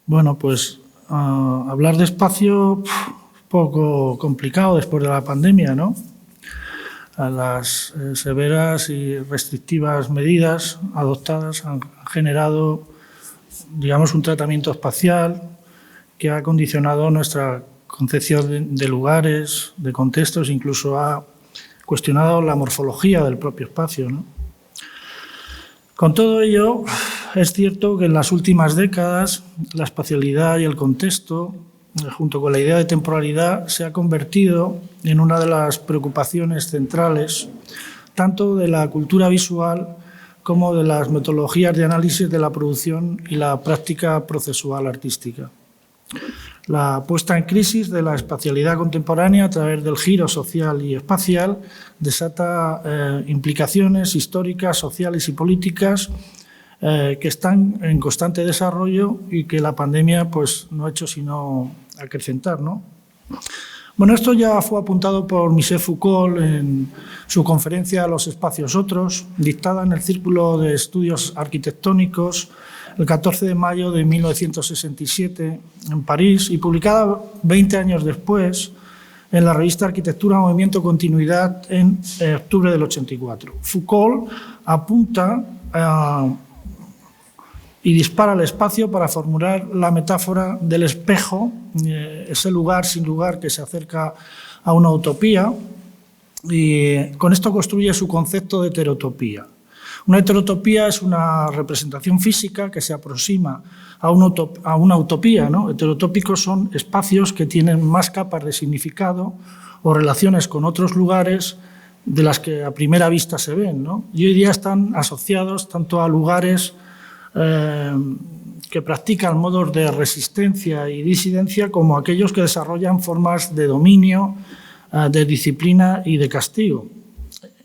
Bueno, pues hablar de espacio poco complicado después de la pandemia, ¿no? Las severas y restrictivas medidas adoptadas han generado, digamos, un tratamiento espacial que ha condicionado nuestra concepción de lugares, de contextos, incluso ha cuestionado la morfología del propio espacio, ¿no? Con todo ello, es cierto que en las últimas décadas la espacialidad y el contexto, junto con la idea de temporalidad, se ha convertido en una de las preocupaciones centrales tanto de la cultura visual como de las metodologías de análisis de la producción y la práctica procesual artística. La puesta en crisis de la espacialidad contemporánea a través del giro social y espacial desata implicaciones históricas, sociales y políticas que están en constante desarrollo y que la pandemia pues, no ha hecho sino acrecentar, ¿no? Bueno, esto ya fue apuntado por Michel Foucault en su conferencia Los espacios otros, dictada en el Círculo de Estudios Arquitectónicos el 14 de mayo de 1967 en París y publicada 20 años después en la revista Arquitectura, Movimiento, Continuidad en octubre del 84. Foucault apunta y dispara al espacio para formular la metáfora del espejo, ese lugar sin lugar que se acerca a una utopía, y con esto construye su concepto de heterotopía. Una heterotopía es una representación física que se aproxima a una utopía, ¿no? Heterotópicos son espacios que tienen más capas de significado o relaciones con otros lugares de las que a primera vista se ven, ¿no? Y hoy día están asociados tanto a lugares que practican modos de resistencia y disidencia como aquellos que desarrollan formas de dominio, de disciplina y de castigo.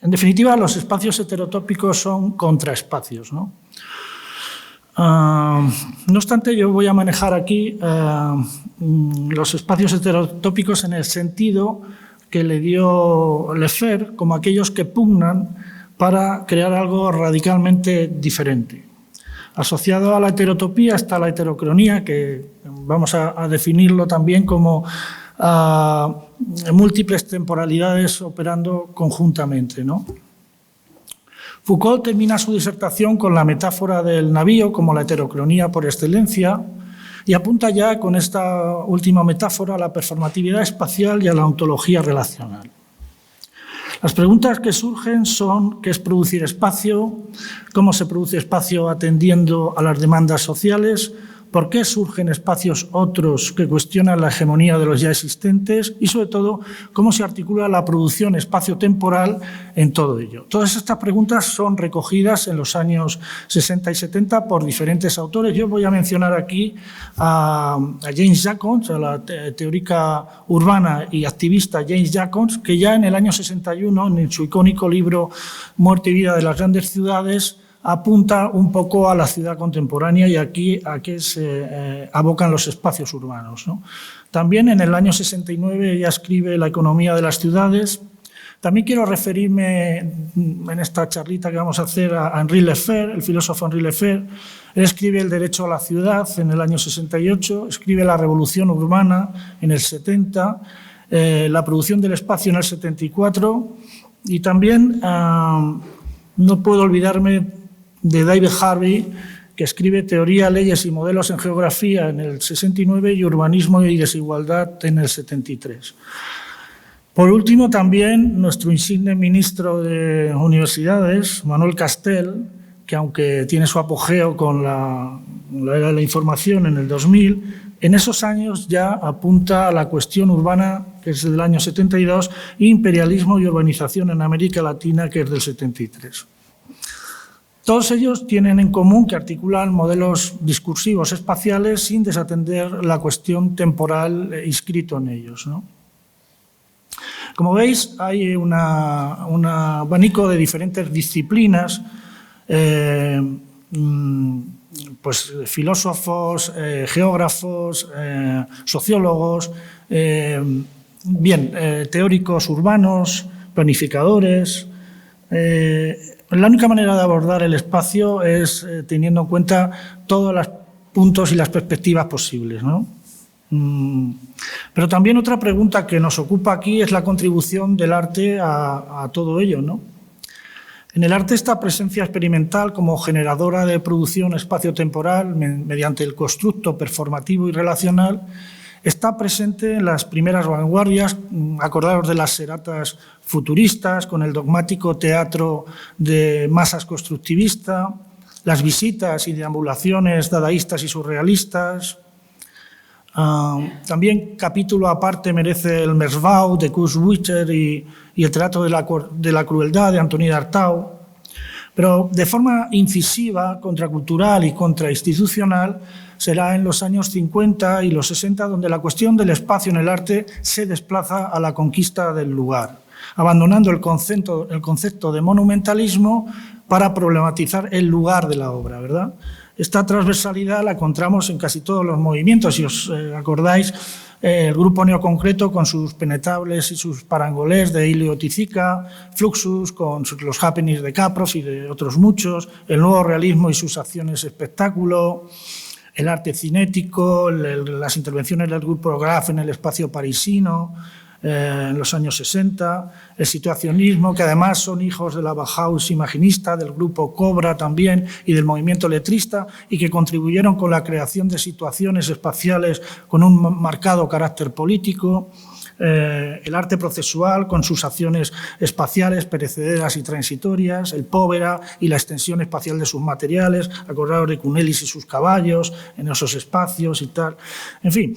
En definitiva, los espacios heterotópicos son contraespacios, ¿no? No obstante, yo voy a manejar aquí los espacios heterotópicos en el sentido que le dio Lefebvre como aquellos que pugnan para crear algo radicalmente diferente. Asociado a la heterotopía está la heterocronía, que vamos a definirlo también como múltiples temporalidades operando conjuntamente, ¿no? Foucault termina su disertación con la metáfora del navío como la heterocronía por excelencia y apunta ya con esta última metáfora a la performatividad espacial y a la ontología relacional. Las preguntas que surgen son ¿qué es producir espacio? ¿Cómo se produce espacio atendiendo a las demandas sociales? ¿Por qué surgen espacios otros que cuestionan la hegemonía de los ya existentes? Y, sobre todo, ¿cómo se articula la producción espacio-temporal en todo ello? Todas estas preguntas son recogidas en los años 60 y 70 por diferentes autores. Yo voy a mencionar aquí a James Jacons, a la teórica urbana y activista James Jacons, que ya en el año 61, en su icónico libro Muerte y vida de las grandes ciudades, apunta un poco a la ciudad contemporánea y aquí a qué se abocan los espacios urbanos, ¿no? También en el año 69 ella escribe La economía de las ciudades. También quiero referirme en esta charlita que vamos a hacer a Henri Lefebvre, el filósofo Henri Lefebvre. Él escribe El derecho a la ciudad en el año 68, escribe La revolución urbana en el 70, La producción del espacio en el 74 y también no puedo olvidarme de David Harvey, que escribe Teoría, leyes y modelos en geografía en el 69 y Urbanismo y desigualdad en el 73. Por último, también nuestro insigne ministro de Universidades, Manuel Castel, que aunque tiene su apogeo con la era de la información en el 2000, en esos años ya apunta a la cuestión urbana, que es del año 72, e imperialismo y urbanización en América Latina, que es del 73. Todos ellos tienen en común que articulan modelos discursivos espaciales sin desatender la cuestión temporal inscrito en ellos, ¿no? Como veis, hay un abanico de diferentes disciplinas, pues filósofos, geógrafos, sociólogos, teóricos urbanos, planificadores. La única manera de abordar el espacio es teniendo en cuenta todas las puntos y las perspectivas posibles, ¿no? Pero también otra pregunta que nos ocupa aquí es la contribución del arte a todo ello, ¿no? En el arte, esta presencia experimental como generadora de producción espacio-temporal mediante el constructo performativo y relacional está presente en las primeras vanguardias, acordaros de las seratas futuristas, con el dogmático teatro de masas constructivista, las visitas y deambulaciones dadaístas y surrealistas. También capítulo aparte merece el Mersbau de Kurt Schwitter y el Teatro de la Crueldad de Antoni d'Artau. Pero de forma incisiva, contracultural y contrainstitucional será en los años 50 y los 60 donde la cuestión del espacio en el arte se desplaza a la conquista del lugar, abandonando el concepto de monumentalismo para problematizar el lugar de la obra, ¿verdad? Esta transversalidad la encontramos en casi todos los movimientos. Si os acordáis, el grupo neoconcreto con sus penetrables y sus parangolés de Ilio Tizica, Fluxus con los happenings de Caproff y de otros muchos, el nuevo realismo y sus acciones espectáculo, el arte cinético, las intervenciones del grupo Graf en el espacio parisino, en los años 60, el situacionismo, que además son hijos de la Bauhaus imaginista, del grupo Cobra también y del movimiento letrista, y que contribuyeron con la creación de situaciones espaciales con un marcado carácter político, el arte procesual con sus acciones espaciales perecederas y transitorias, el Povera y la extensión espacial de sus materiales, acordados de Cunelis y sus caballos en esos espacios y tal. En fin,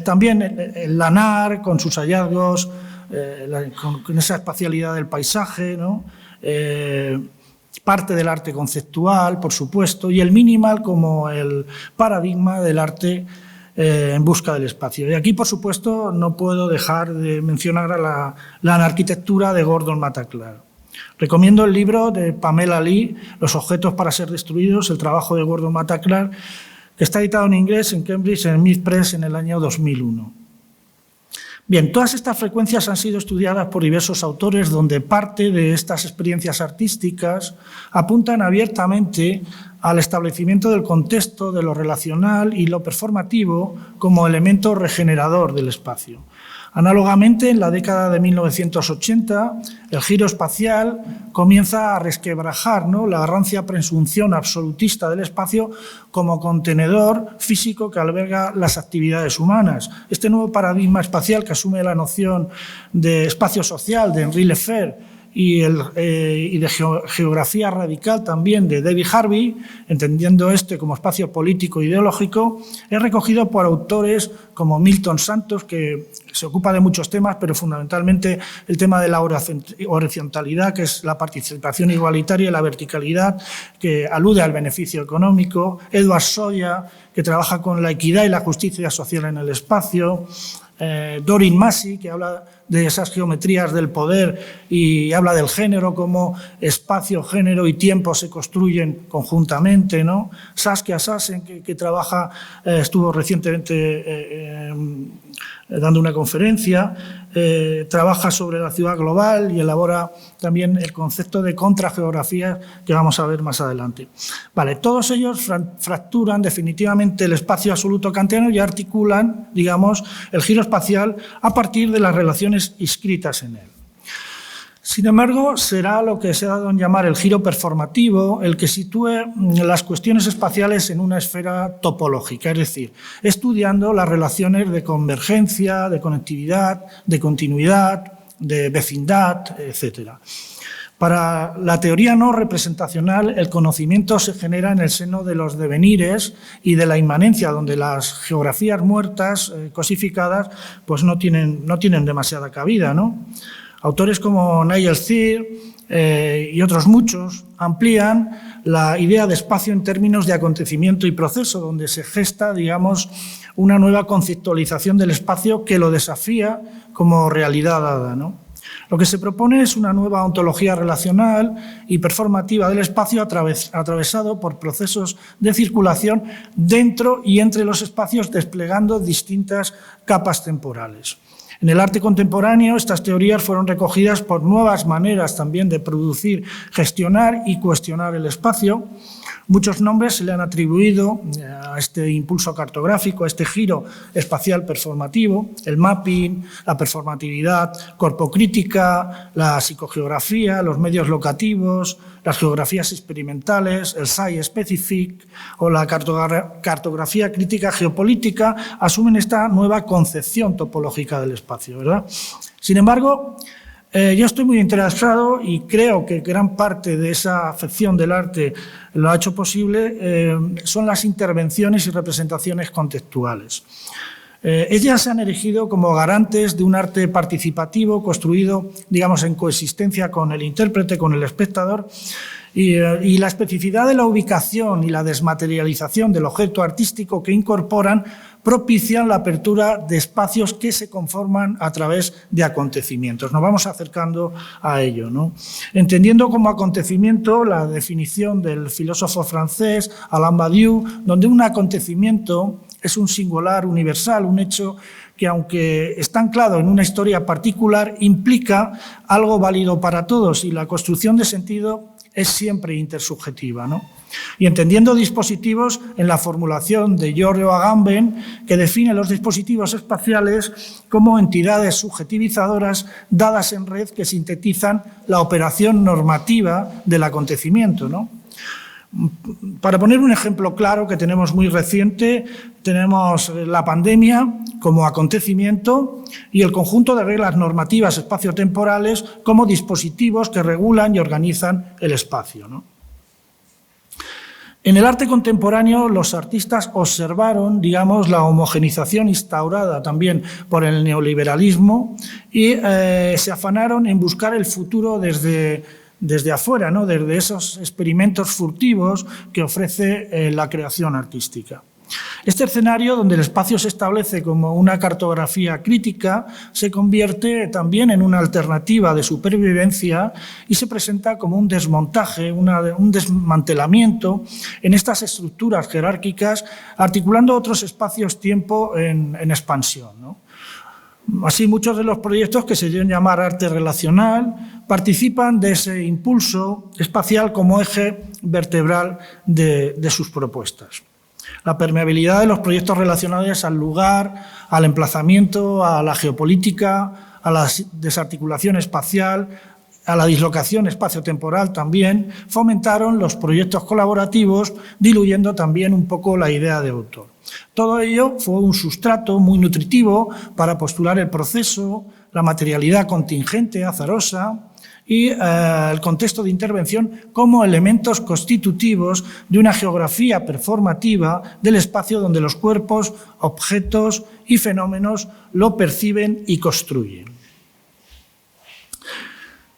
también el Lanar con sus hallazgos, con esa espacialidad del paisaje, ¿no? Parte del arte conceptual, por supuesto, y el minimal como el paradigma del arte en busca del espacio. Y aquí, por supuesto, no puedo dejar de mencionar a la arquitectura de Gordon Mataclar. Recomiendo el libro de Pamela Lee, Los objetos para ser destruidos, el trabajo de Gordon Mataclar, que está editado en inglés en Cambridge, en Myth Press, en el año 2001. Bien, todas estas frecuencias han sido estudiadas por diversos autores donde parte de estas experiencias artísticas apuntan abiertamente al establecimiento del contexto de lo relacional y lo performativo como elemento regenerador del espacio. Análogamente, en la década de 1980, el giro espacial comienza a resquebrajar, ¿no?, la rancia presunción absolutista del espacio como contenedor físico que alberga las actividades humanas. Este nuevo paradigma espacial que asume la noción de espacio social de Henri Lefebvre y de geografía radical también de David Harvey, entendiendo este como espacio político e ideológico, es recogido por autores como Milton Santos, que se ocupa de muchos temas, pero fundamentalmente el tema de la horizontalidad, que es la participación igualitaria, y la verticalidad, que alude al beneficio económico, Edward Soya, que trabaja con la equidad y la justicia social en el espacio, Doreen Massey, que habla de esas geometrías del poder y habla del género, cómo espacio, género y tiempo se construyen conjuntamente, ¿no? Saskia Sassen, que trabaja, estuvo recientemente dando una conferencia, trabaja sobre la ciudad global y elabora también el concepto de contrageografía que vamos a ver más adelante. Vale, todos ellos fracturan definitivamente el espacio absoluto kantiano y articulan, digamos, el giro espacial a partir de las relaciones inscritas en él. Sin embargo, será lo que se ha dado en llamar el giro performativo el que sitúe las cuestiones espaciales en una esfera topológica, es decir, estudiando las relaciones de convergencia, de conectividad, de continuidad, de vecindad, etc. Para la teoría no representacional, el conocimiento se genera en el seno de los devenires y de la inmanencia, donde las geografías muertas, cosificadas, pues no tienen demasiada cabida, ¿no? Autores como Nigel Thier y otros muchos amplían la idea de espacio en términos de acontecimiento y proceso, donde se gesta, digamos, una nueva conceptualización del espacio que lo desafía como realidad dada, ¿no? Lo que se propone es una nueva ontología relacional y performativa del espacio atravesado por procesos de circulación dentro y entre los espacios, desplegando distintas capas temporales. En el arte contemporáneo, estas teorías fueron recogidas por nuevas maneras también de producir, gestionar y cuestionar el espacio, Muchos nombres se le han atribuido a este impulso cartográfico, a este giro espacial performativo: el mapping, la performatividad corpocrítica, la psicogeografía, los medios locativos, las geografías experimentales, el site-specific o la cartografía crítica geopolítica asumen esta nueva concepción topológica del espacio, ¿verdad? Sin embargo, yo estoy muy interesado y creo que gran parte de esa afección del arte lo ha hecho posible, son las intervenciones y representaciones contextuales. Ellas se han erigido como garantes de un arte participativo construido, digamos, en coexistencia con el intérprete, con el espectador, y la especificidad de la ubicación y la desmaterialización del objeto artístico que incorporan propician la apertura de espacios que se conforman a través de acontecimientos. Nos vamos acercando a ello, ¿no? Entendiendo como acontecimiento la definición del filósofo francés Alain Badiou, donde un acontecimiento es un singular universal, un hecho que, aunque está anclado en una historia particular, implica algo válido para todos, y la construcción de sentido es siempre intersubjetiva, ¿no? Y entendiendo dispositivos en la formulación de Giorgio Agamben, que define los dispositivos espaciales como entidades subjetivizadoras dadas en red que sintetizan la operación normativa del acontecimiento, ¿no? Para poner un ejemplo claro que tenemos muy reciente, tenemos la pandemia como acontecimiento y el conjunto de reglas normativas espaciotemporales como dispositivos que regulan y organizan el espacio, ¿no? En el arte contemporáneo, los artistas observaron, digamos, la homogenización instaurada también por el neoliberalismo y se afanaron en buscar el futuro desde afuera, ¿no? Desde esos experimentos furtivos que ofrece la creación artística. Este escenario, donde el espacio se establece como una cartografía crítica, se convierte también en una alternativa de supervivencia y se presenta como un desmontaje, un desmantelamiento en estas estructuras jerárquicas, articulando otros espacios-tiempo en expansión, ¿no? Así, muchos de los proyectos que se deben llamar arte relacional participan de ese impulso espacial como eje vertebral de sus propuestas. La permeabilidad de los proyectos relacionados al lugar, al emplazamiento, a la geopolítica, a la desarticulación espacial, a la dislocación espaciotemporal también, fomentaron los proyectos colaborativos, diluyendo también un poco la idea de autor. Todo ello fue un sustrato muy nutritivo para postular el proceso, la materialidad contingente, azarosa, y el contexto de intervención como elementos constitutivos de una geografía performativa del espacio donde los cuerpos, objetos y fenómenos lo perciben y construyen.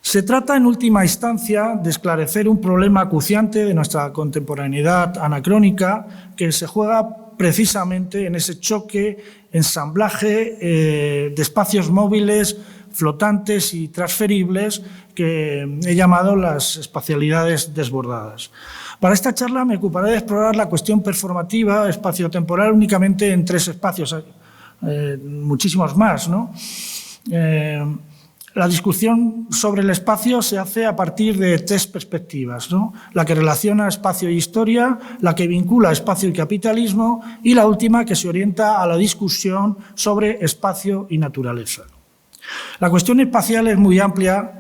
Se trata, en última instancia, de esclarecer un problema acuciante de nuestra contemporaneidad anacrónica que se juega precisamente en ese choque, ensamblaje de espacios móviles, flotantes y transferibles que he llamado las espacialidades desbordadas. Para esta charla me ocuparé de explorar la cuestión performativa espaciotemporal únicamente en 3 espacios, muchísimos más, ¿no? La discusión sobre el espacio se hace a partir de 3 perspectivas, ¿no? La que relaciona espacio y historia, la que vincula espacio y capitalismo y la última que se orienta a la discusión sobre espacio y naturaleza. La cuestión espacial es muy amplia,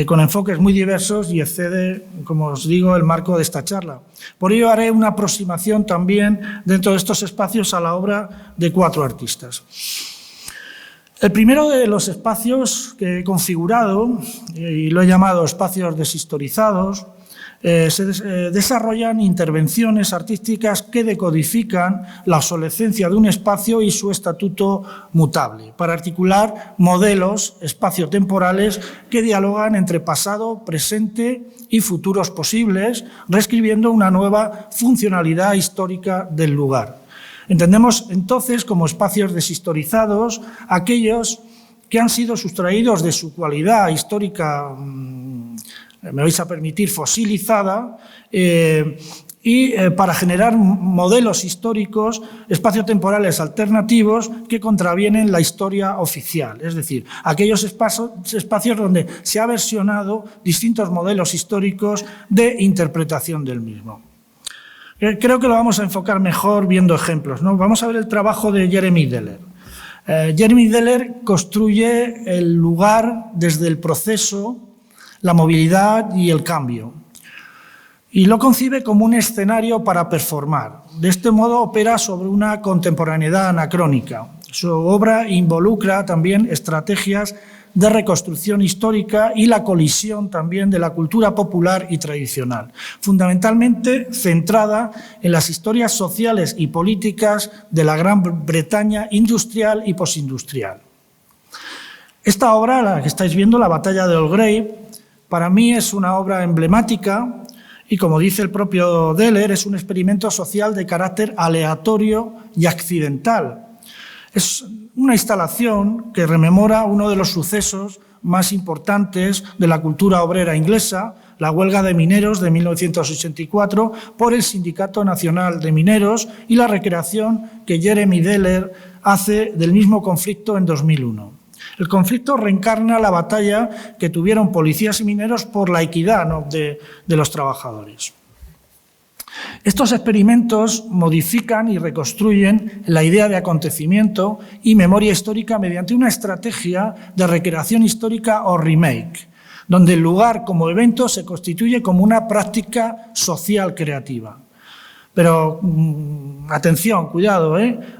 con enfoques muy diversos y excede, como os digo, el marco de esta charla. Por ello haré una aproximación también dentro de estos espacios a la obra de 4 artistas. El primero de los espacios que he configurado, y lo he llamado espacios deshistorizados, se desarrollan intervenciones artísticas que decodifican la obsolescencia de un espacio y su estatuto mutable, para articular modelos espaciotemporales que dialogan entre pasado, presente y futuros posibles, reescribiendo una nueva funcionalidad histórica del lugar. Entendemos entonces como espacios deshistorizados aquellos que han sido sustraídos de su cualidad histórica, me vais a permitir, fosilizada, para generar modelos históricos espaciotemporales alternativos que contravienen la historia oficial, es decir, aquellos espacios donde se ha versionado distintos modelos históricos de interpretación del mismo. Creo que lo vamos a enfocar mejor viendo ejemplos, ¿no? Vamos a ver el trabajo de Jeremy Deller. Jeremy Deller construye el lugar desde el proceso, la movilidad y el cambio. Y lo concibe como un escenario para performar. De este modo opera sobre una contemporaneidad anacrónica. Su obra involucra también estrategias de reconstrucción histórica y la colisión también de la cultura popular y tradicional, fundamentalmente centrada en las historias sociales y políticas de la Gran Bretaña industrial y postindustrial. Esta obra, la que estáis viendo, La batalla de Belgrave, para mí es una obra emblemática y, como dice el propio Deller, es un experimento social de carácter aleatorio y accidental. Es una instalación que rememora uno de los sucesos más importantes de la cultura obrera inglesa, la huelga de mineros de 1984 por el Sindicato Nacional de Mineros y la recreación que Jeremy Deller hace del mismo conflicto en 2001. El conflicto reencarna la batalla que tuvieron policías y mineros por la equidad, ¿no?, de los trabajadores. Estos experimentos modifican y reconstruyen la idea de acontecimiento y memoria histórica mediante una estrategia de recreación histórica o remake, donde el lugar como evento se constituye como una práctica social creativa. Pero, atención, cuidado,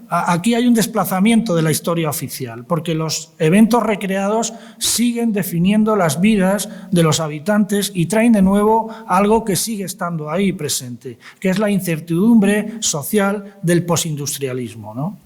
aquí hay un desplazamiento de la historia oficial, porque los eventos recreados siguen definiendo las vidas de los habitantes y traen de nuevo algo que sigue estando ahí presente, que es la incertidumbre social del posindustrialismo, ¿no?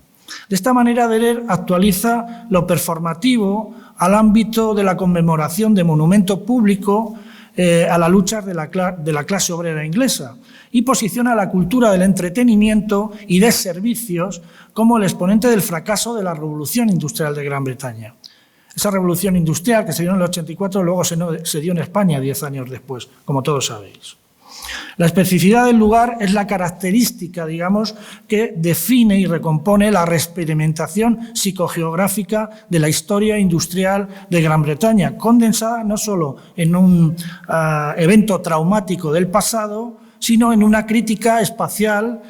De esta manera, Deller actualiza lo performativo al ámbito de la conmemoración de monumento público a la lucha de la clase obrera inglesa y posiciona la cultura del entretenimiento y de servicios como el exponente del fracaso de la revolución industrial de Gran Bretaña. Esa revolución industrial que se dio en el 84 luego se dio en España 10 años después, como todos sabéis. La especificidad del lugar es la característica, digamos, que define y recompone la reexperimentación psicogeográfica de la historia industrial de Gran Bretaña, condensada no solo en un evento traumático del pasado, sino en una crítica espacial,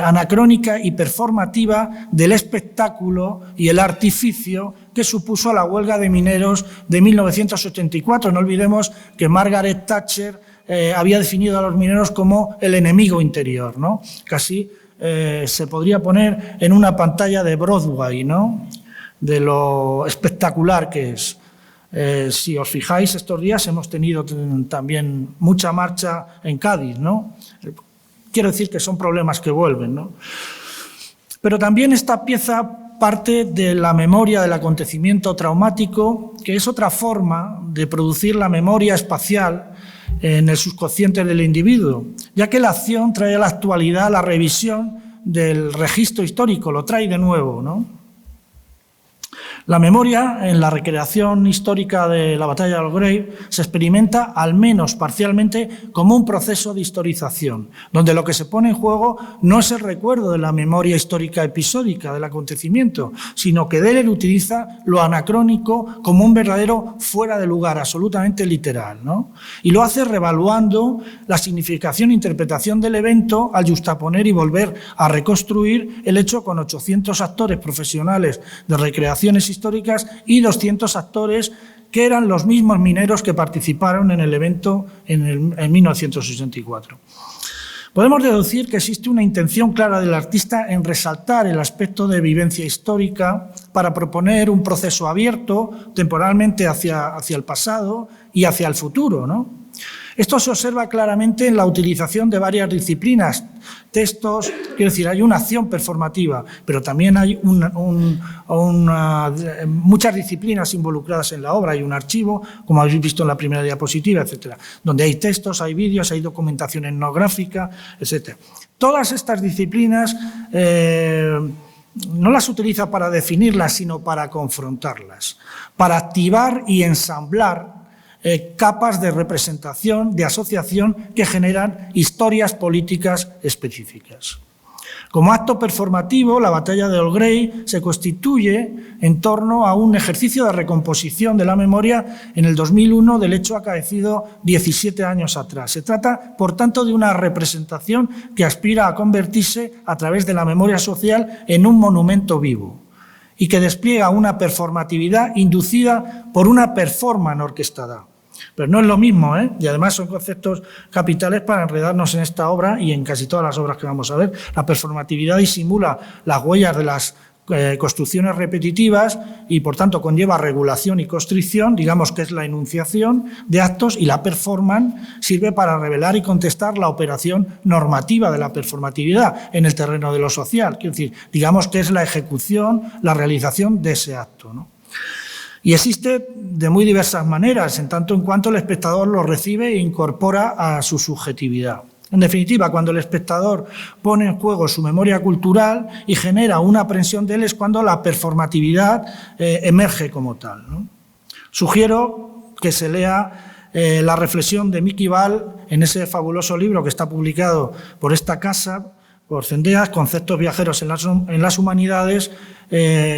anacrónica y performativa del espectáculo y el artificio que supuso la huelga de mineros de 1984. No olvidemos que Margaret Thatcher había definido a los mineros como el enemigo interior, ¿no? Casi se podría poner en una pantalla de Broadway, ¿no?, de lo espectacular que es. Si os fijáis, estos días hemos tenido también mucha marcha en Cádiz, ¿no? Quiero decir que son problemas que vuelven, ¿no? Pero también esta pieza parte de la memoria del acontecimiento traumático, que es otra forma de producir la memoria espacial en el subconsciente del individuo, ya que la acción trae a la actualidad la revisión del registro histórico, lo trae de nuevo, ¿no? La memoria en la recreación histórica de la batalla de Belgrave se experimenta, al menos parcialmente, como un proceso de historización, donde lo que se pone en juego no es el recuerdo de la memoria histórica episódica del acontecimiento, sino que Deller utiliza lo anacrónico como un verdadero fuera de lugar, absolutamente literal, ¿no? Y lo hace revaluando la significación e interpretación del evento al justaponer y volver a reconstruir el hecho con 800 actores profesionales de recreaciones históricas y 200 actores que eran los mismos mineros que participaron en el evento en 1964. Podemos deducir que existe una intención clara del artista en resaltar el aspecto de vivencia histórica para proponer un proceso abierto temporalmente hacia el pasado y hacia el futuro, ¿no? Esto se observa claramente en la utilización de varias disciplinas, textos, quiero decir, hay una acción performativa, pero también hay muchas disciplinas involucradas en la obra. Hay un archivo, como habéis visto en la primera diapositiva, etcétera, donde hay textos, hay vídeos, hay documentación etnográfica, etcétera. Todas estas disciplinas no las utiliza para definirlas, sino para confrontarlas, para activar y ensamblar capas de representación, de asociación que generan historias políticas específicas. Como acto performativo, la batalla de Olgrey se constituye en torno a un ejercicio de recomposición de la memoria en el 2001 del hecho acaecido 17 años atrás. Se trata, por tanto, de una representación que aspira a convertirse, a través de la memoria social, en un monumento vivo y que despliega una performatividad inducida por una performance orquestada. Pero no es lo mismo, ¿eh? Y además son conceptos capitales para enredarnos en esta obra y en casi todas las obras que vamos a ver. La performatividad disimula las huellas de las construcciones repetitivas y, por tanto, conlleva regulación y constricción, digamos que es la enunciación de actos, y la performance sirve para revelar y contestar la operación normativa de la performatividad en el terreno de lo social. Quiero decir, digamos que es la ejecución, la realización de ese acto, ¿no? Y existe de muy diversas maneras, en tanto en cuanto el espectador lo recibe e incorpora a su subjetividad. En definitiva, cuando el espectador pone en juego su memoria cultural y genera una aprensión de él, es cuando la performatividad emerge como tal, ¿no? Sugiero que se lea la reflexión de Mickey Ball en ese fabuloso libro que está publicado por esta casa, por Zendeas, Conceptos viajeros en las humanidades,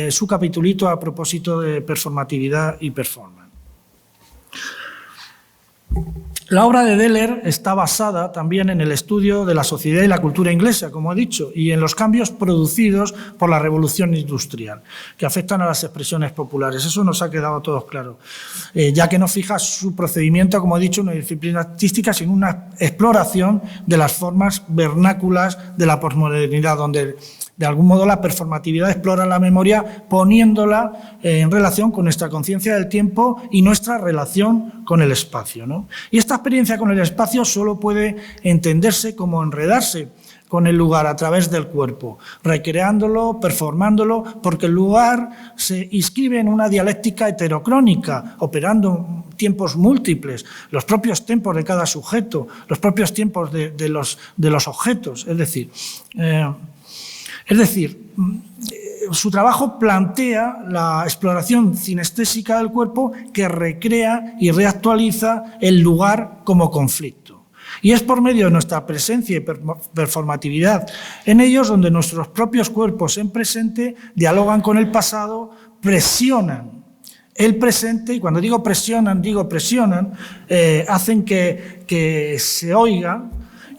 su capitulito a propósito de performatividad y performance. La obra de Deller está basada también en el estudio de la sociedad y la cultura inglesa, como he dicho, y en los cambios producidos por la revolución industrial, que afectan a las expresiones populares. Eso nos ha quedado a todos claro, ya que no fija su procedimiento, como he dicho, en una disciplina artística, sino una exploración de las formas vernáculas de la posmodernidad, donde de algún modo la performatividad explora la memoria poniéndola en relación con nuestra conciencia del tiempo y nuestra relación con el espacio, ¿no? Y esta experiencia con el espacio solo puede entenderse como enredarse con el lugar a través del cuerpo, recreándolo, performándolo, porque el lugar se inscribe en una dialéctica heterocrónica, operando tiempos múltiples, los propios tiempos de cada sujeto, los propios tiempos de los objetos, es decir, su trabajo plantea la exploración cinestésica del cuerpo que recrea y reactualiza el lugar como conflicto. Y es por medio de nuestra presencia y performatividad en ellos donde nuestros propios cuerpos en presente dialogan con el pasado, presionan el presente, y cuando digo presionan, hacen que se oiga,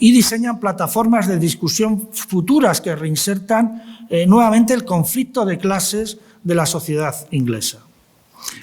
y diseñan plataformas de discusión futuras que reinsertan nuevamente el conflicto de clases de la sociedad inglesa.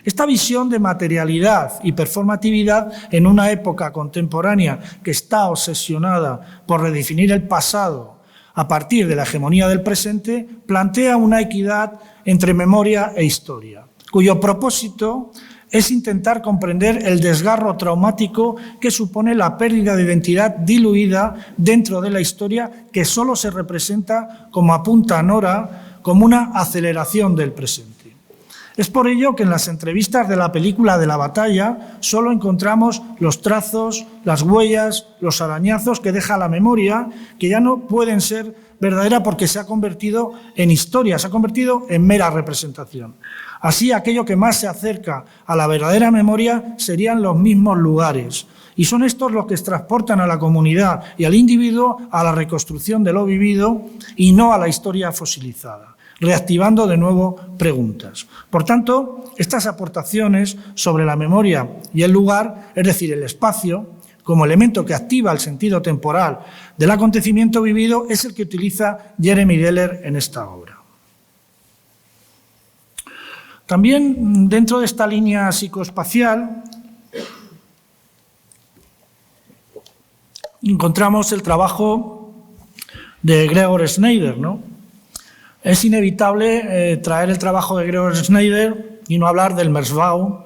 Esta visión de materialidad y performatividad en una época contemporánea que está obsesionada por redefinir el pasado a partir de la hegemonía del presente, plantea una equidad entre memoria e historia, cuyo propósito es intentar comprender el desgarro traumático que supone la pérdida de identidad diluida dentro de la historia, que solo se representa, como apunta Nora, como una aceleración del presente. Es por ello que en las entrevistas de la película de la batalla solo encontramos los trazos, las huellas, los arañazos que deja la memoria, que ya no pueden ser verdadera porque se ha convertido en historia, se ha convertido en mera representación. Así, aquello que más se acerca a la verdadera memoria serían los mismos lugares, y son estos los que transportan a la comunidad y al individuo a la reconstrucción de lo vivido y no a la historia fosilizada, reactivando de nuevo preguntas. Por tanto, estas aportaciones sobre la memoria y el lugar, es decir, el espacio, como elemento que activa el sentido temporal del acontecimiento vivido, es el que utiliza Jeremy Deller en esta obra. También dentro de esta línea psicoespacial encontramos el trabajo de Gregor Snyder, ¿no? Es inevitable traer el trabajo de Gregor Snyder y no hablar del Merzbau,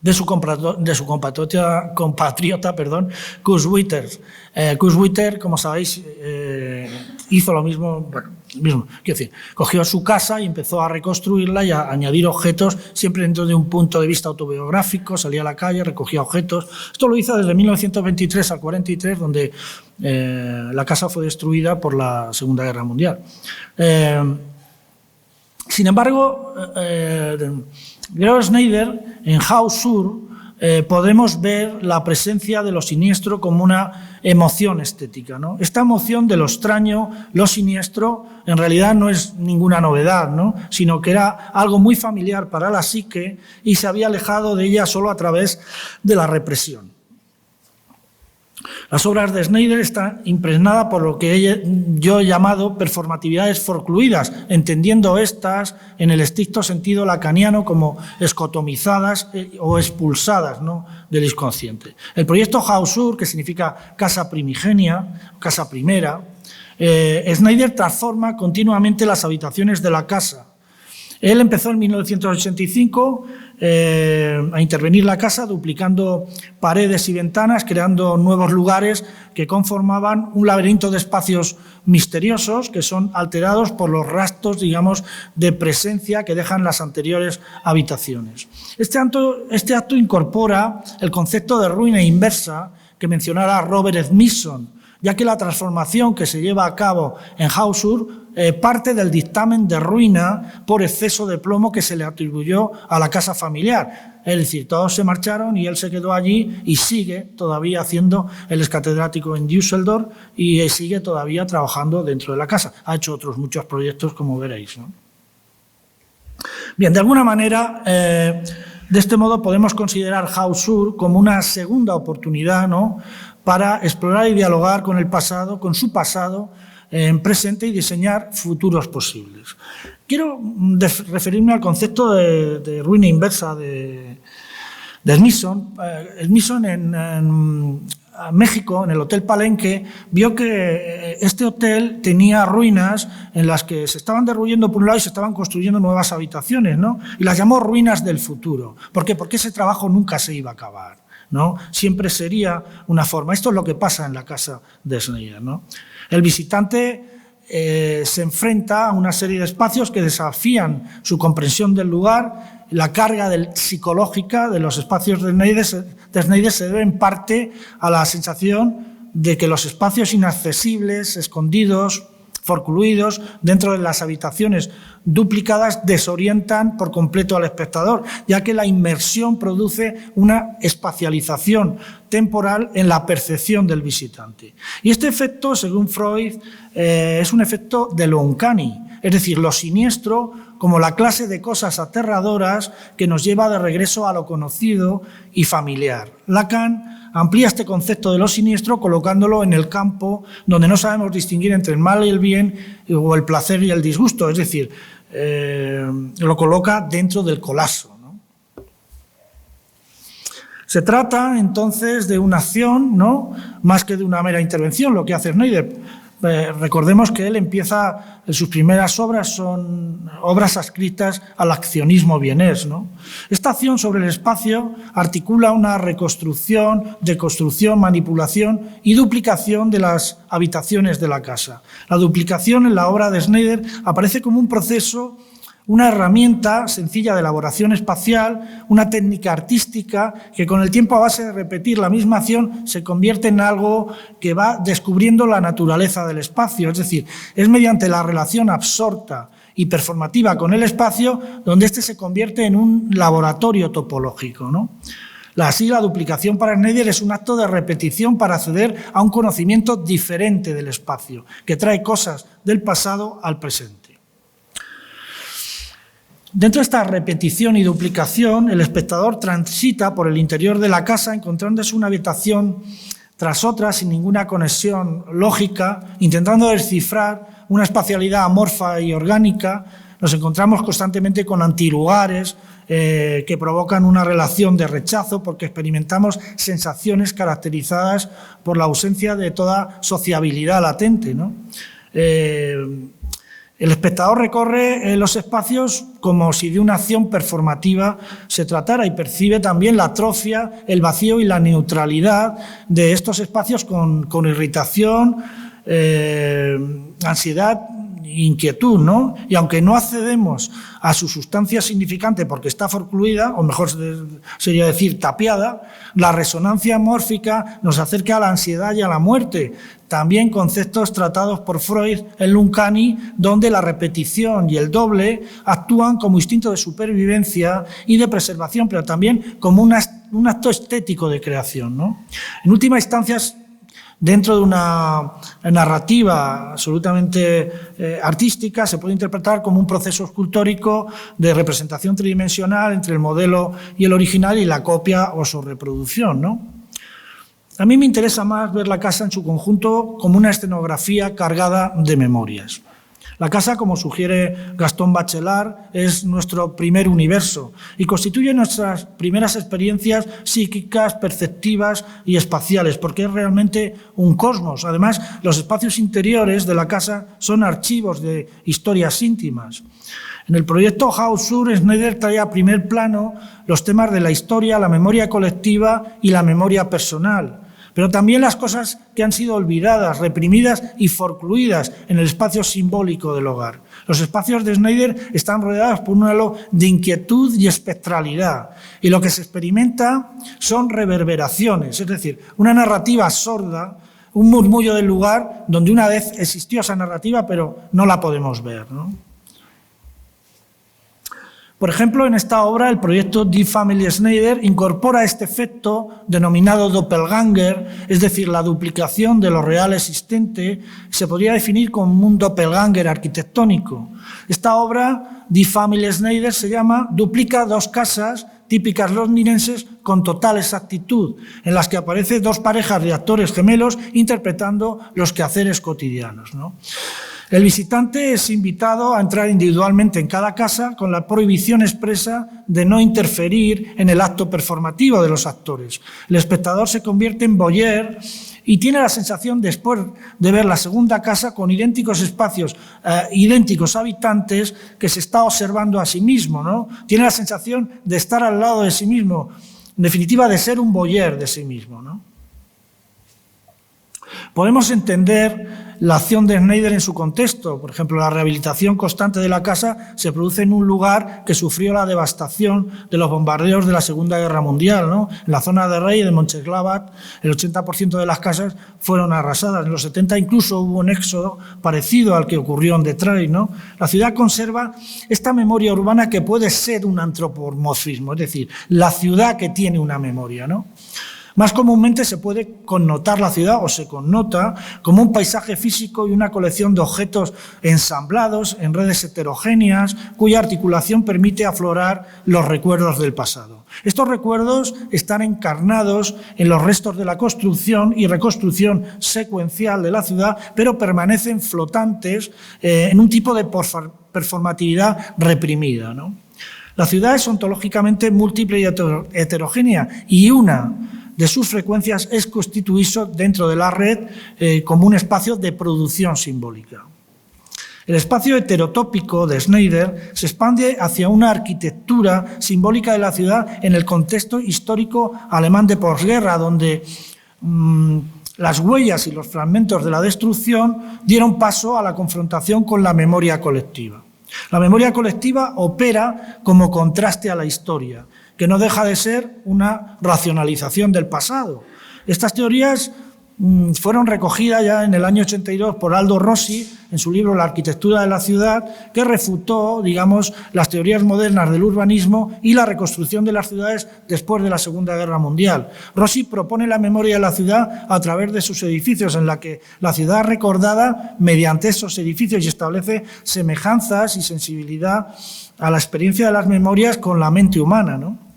de su compatriota, Koos Winters. Koos Winters, como sabéis, hizo lo mismo, quiero decir, cogió su casa y empezó a reconstruirla y a añadir objetos, siempre dentro de un punto de vista autobiográfico, salía a la calle, recogía objetos. Esto lo hizo desde 1923 al 43, donde la casa fue destruida por la Segunda Guerra Mundial. Sin embargo, Gregor Snyder, en Haus Sur, podemos ver la presencia de lo siniestro como una emoción estética, ¿no? Esta emoción de lo extraño, lo siniestro, en realidad no es ninguna novedad, ¿no? Sino que era algo muy familiar para la psique y se había alejado de ella solo a través de la represión. Las obras de Snyder están impregnadas por lo que yo he llamado performatividades forcluidas, entendiendo estas en el estricto sentido lacaniano como escotomizadas o expulsadas, ¿no?, del inconsciente. El proyecto Hausur, que significa casa primigenia, casa primera, Snyder transforma continuamente las habitaciones de la casa. Él empezó en 1985 a intervenir la casa, duplicando paredes y ventanas, creando nuevos lugares que conformaban un laberinto de espacios misteriosos que son alterados por los rastros, digamos, de presencia que dejan las anteriores habitaciones. Este acto incorpora el concepto de ruina inversa que mencionara Robert Smithson, ya que la transformación que se lleva a cabo en Hausur parte del dictamen de ruina por exceso de plomo que se le atribuyó a la casa familiar. Es decir, todos se marcharon y él se quedó allí y sigue todavía haciendo, él es catedrático en Düsseldorf y sigue todavía trabajando dentro de la casa. Ha hecho otros muchos proyectos, como veréis, ¿no? Bien, de alguna manera, de este modo podemos considerar Hausur como una segunda oportunidad, ¿no?, para explorar y dialogar con el pasado, con su pasado en presente y diseñar futuros posibles. Quiero referirme al concepto de ruina inversa de Smithson. Smithson en México, en el Hotel Palenque, vio que este hotel tenía ruinas en las que se estaban derruyendo por un lado y se estaban construyendo nuevas habitaciones, ¿no? Y las llamó ruinas del futuro. ¿Por qué? Porque ese trabajo nunca se iba a acabar, ¿no? Siempre sería una forma. Esto es lo que pasa en la casa de Snyder, ¿no? El visitante se enfrenta a una serie de espacios que desafían su comprensión del lugar. La carga psicológica de los espacios de Snyder se debe en parte a la sensación de que los espacios inaccesibles, escondidos, forcluidos dentro de las habitaciones duplicadas desorientan por completo al espectador, ya que la inmersión produce una espacialización temporal en la percepción del visitante. Y este efecto, según Freud, es un efecto de lo uncanny, es decir, lo siniestro como la clase de cosas aterradoras que nos lleva de regreso a lo conocido y familiar. Lacan amplía este concepto de lo siniestro colocándolo en el campo donde no sabemos distinguir entre el mal y el bien o el placer y el disgusto, es decir, lo coloca dentro del colapso, ¿no? Se trata entonces de una acción, ¿no?, más que de una mera intervención, lo que hace Snyder. Recordemos que él empieza, sus primeras obras son obras adscritas al accionismo vienés, ¿no? Esta acción sobre el espacio articula una reconstrucción, deconstrucción, manipulación y duplicación de las habitaciones de la casa. La duplicación en la obra de Snyder aparece como un proceso, una herramienta sencilla de elaboración espacial, una técnica artística que con el tiempo, a base de repetir la misma acción, se convierte en algo que va descubriendo la naturaleza del espacio. Es decir, es mediante la relación absorta y performativa con el espacio donde éste se convierte en un laboratorio topológico, ¿no? Así, la duplicación para Snyder es un acto de repetición para acceder a un conocimiento diferente del espacio, que trae cosas del pasado al presente. Dentro de esta repetición y duplicación, el espectador transita por el interior de la casa encontrándose una habitación tras otra sin ninguna conexión lógica, intentando descifrar una espacialidad amorfa y orgánica. Nos encontramos constantemente con antilugares que provocan una relación de rechazo porque experimentamos sensaciones caracterizadas por la ausencia de toda sociabilidad latente, ¿no? El espectador recorre los espacios como si de una acción performativa se tratara y percibe también la atrofia, el vacío y la neutralidad de estos espacios con irritación, ansiedad, inquietud, ¿no? Y aunque no accedemos a su sustancia significante porque está forcluida, o mejor sería decir tapiada, la resonancia mórfica nos acerca a la ansiedad y a la muerte. También conceptos tratados por Freud en l'uncanny, donde la repetición y el doble actúan como instinto de supervivencia y de preservación, pero también como una un acto estético de creación, ¿no? En última instancia, dentro de una narrativa absolutamente artística, se puede interpretar como un proceso escultórico de representación tridimensional entre el modelo y el original y la copia o su reproducción, ¿no? A mí me interesa más ver la casa en su conjunto como una escenografía cargada de memorias. La casa, como sugiere Gastón Bachelard, es nuestro primer universo y constituye nuestras primeras experiencias psíquicas, perceptivas y espaciales, porque es realmente un cosmos. Además, los espacios interiores de la casa son archivos de historias íntimas. En el proyecto Haus Sur, Schneider trae a primer plano los temas de la historia, la memoria colectiva y la memoria personal, pero también las cosas que han sido olvidadas, reprimidas y forcluidas en el espacio simbólico del hogar. Los espacios de Schneider están rodeados por un halo de inquietud y espectralidad, y lo que se experimenta son reverberaciones, es decir, una narrativa sorda, un murmullo del lugar donde una vez existió esa narrativa, pero no la podemos ver, ¿no? Por ejemplo, en esta obra, el proyecto Die Familie Schneider incorpora este efecto denominado doppelganger, es decir, la duplicación de lo real existente, se podría definir como un doppelganger arquitectónico. Esta obra, Die Familie Schneider, se llama Duplica dos casas típicas londinenses con total exactitud, en las que aparecen dos parejas de actores gemelos interpretando los quehaceres cotidianos, ¿no? El visitante es invitado a entrar individualmente en cada casa con la prohibición expresa de no interferir en el acto performativo de los actores. El espectador se convierte en voyeur y tiene la sensación, después de ver la segunda casa, con idénticos espacios, idénticos habitantes, que se está observando a sí mismo, ¿no? Tiene la sensación de estar al lado de sí mismo, en definitiva, de ser un voyeur de sí mismo, ¿no? Podemos entender la acción de Schneider en su contexto. Por ejemplo, la rehabilitación constante de la casa se produce en un lugar que sufrió la devastación de los bombardeos de la Segunda Guerra Mundial, ¿no? En la zona de Rey, de Mönchengladbach, el 80% de las casas fueron arrasadas. En los 70 incluso hubo un éxodo parecido al que ocurrió en Detroit, ¿no? La ciudad conserva esta memoria urbana que puede ser un antropomorfismo, es decir, la ciudad que tiene una memoria, ¿no? Más comúnmente se puede connotar la ciudad, o se connota, como un paisaje físico y una colección de objetos ensamblados en redes heterogéneas, cuya articulación permite aflorar los recuerdos del pasado. Estos recuerdos están encarnados en los restos de la construcción y reconstrucción secuencial de la ciudad, pero permanecen flotantes en un tipo de performatividad reprimida, ¿no? La ciudad es ontológicamente múltiple y heterogénea, y una de sus frecuencias es constituirse dentro de la red como un espacio de producción simbólica. El espacio heterotópico de Schneider se expande hacia una arquitectura simbólica de la ciudad en el contexto histórico alemán de posguerra, donde las huellas y los fragmentos de la destrucción dieron paso a la confrontación con la memoria colectiva. La memoria colectiva opera como contraste a la historia, que no deja de ser una racionalización del pasado. Estas teorías fueron recogidas ya en el año 82 por Aldo Rossi en su libro La arquitectura de la ciudad, que refutó, digamos, las teorías modernas del urbanismo y la reconstrucción de las ciudades después de la Segunda Guerra Mundial. Rossi propone la memoria de la ciudad a través de sus edificios, en la que la ciudad es recordada mediante esos edificios y establece semejanzas y sensibilidad a la experiencia de las memorias con la mente humana, ¿no?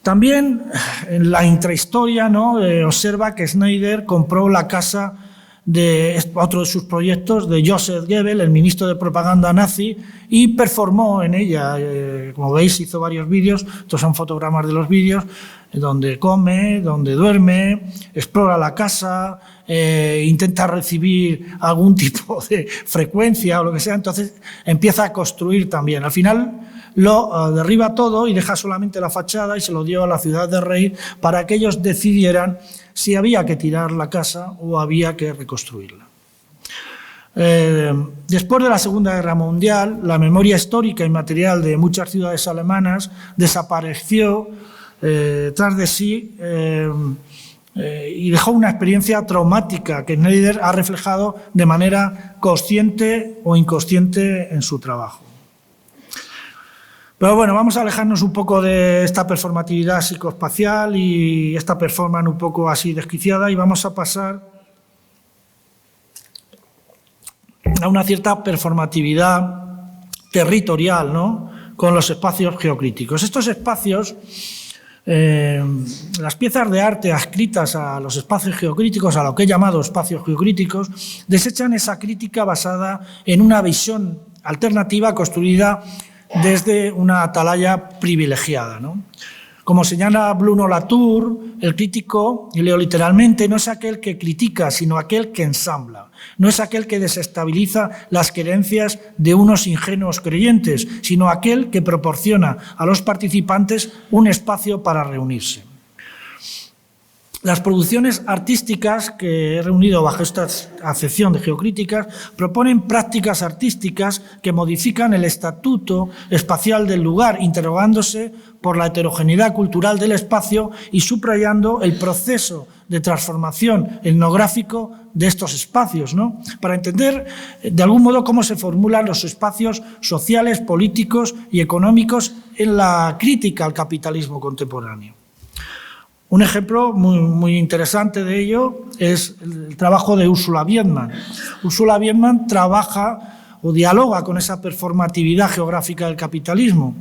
También en la intrahistoria, ¿no?, observa que Schneider compró la casa de otro de sus proyectos, de Joseph Goebbels, el ministro de propaganda nazi, y performó en ella. Como veis, hizo varios vídeos, estos son fotogramas de los vídeos, donde come, donde duerme, explora la casa, intenta recibir algún tipo de frecuencia o lo que sea, entonces empieza a construir también. Al final lo derriba todo y deja solamente la fachada y se lo dio a la ciudad de Rey para que ellos decidieran si había que tirar la casa o había que reconstruirla. Después de la Segunda Guerra Mundial, la memoria histórica y material de muchas ciudades alemanas desapareció tras de sí y dejó una experiencia traumática que Schneider ha reflejado de manera consciente o inconsciente en su trabajo. Pero bueno, vamos a alejarnos un poco de esta performatividad psicoespacial y esta performance un poco así desquiciada y vamos a pasar a una cierta performatividad territorial, ¿no?, con los espacios geocríticos. Estos espacios, las piezas de arte adscritas a los espacios geocríticos, a lo que he llamado espacios geocríticos, desechan esa crítica basada en una visión alternativa construida desde una atalaya privilegiada, ¿no? Como señala Bruno Latour, el crítico, y leo literalmente, no es aquel que critica, sino aquel que ensambla. No es aquel que desestabiliza las creencias de unos ingenuos creyentes, sino aquel que proporciona a los participantes un espacio para reunirse. Las producciones artísticas que he reunido bajo esta acepción de geocríticas proponen prácticas artísticas que modifican el estatuto espacial del lugar, interrogándose por la heterogeneidad cultural del espacio y subrayando el proceso de transformación etnográfico de estos espacios, ¿no?, para entender de algún modo cómo se formulan los espacios sociales, políticos y económicos en la crítica al capitalismo contemporáneo. Un ejemplo muy interesante de ello es el trabajo de Ursula Wiedmann. Ursula Wiedmann trabaja o dialoga con esa performatividad geográfica del capitalismo.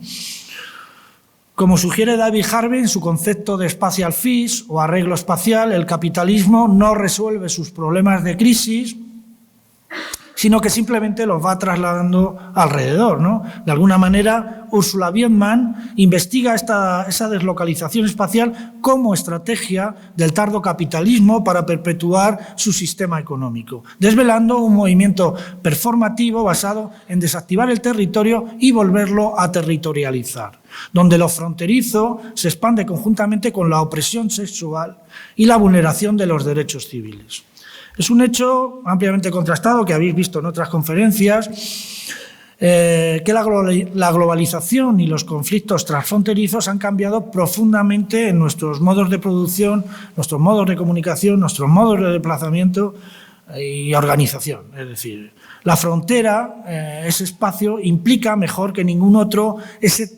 Como sugiere David Harvey en su concepto de spatial fish o arreglo espacial, el capitalismo no resuelve sus problemas de crisis, sino que simplemente los va trasladando alrededor, ¿no? De alguna manera, Ursula Wiedmann investiga esa deslocalización espacial como estrategia del tardo capitalismo para perpetuar su sistema económico, desvelando un movimiento performativo basado en desactivar el territorio y volverlo a territorializar, donde lo fronterizo se expande conjuntamente con la opresión sexual y la vulneración de los derechos civiles. Es un hecho ampliamente contrastado, que habéis visto en otras conferencias, que la globalización y los conflictos transfronterizos han cambiado profundamente en nuestros modos de producción, nuestros modos de comunicación, nuestros modos de desplazamiento y organización. Es decir, la frontera, ese espacio, implica mejor que ningún otro ese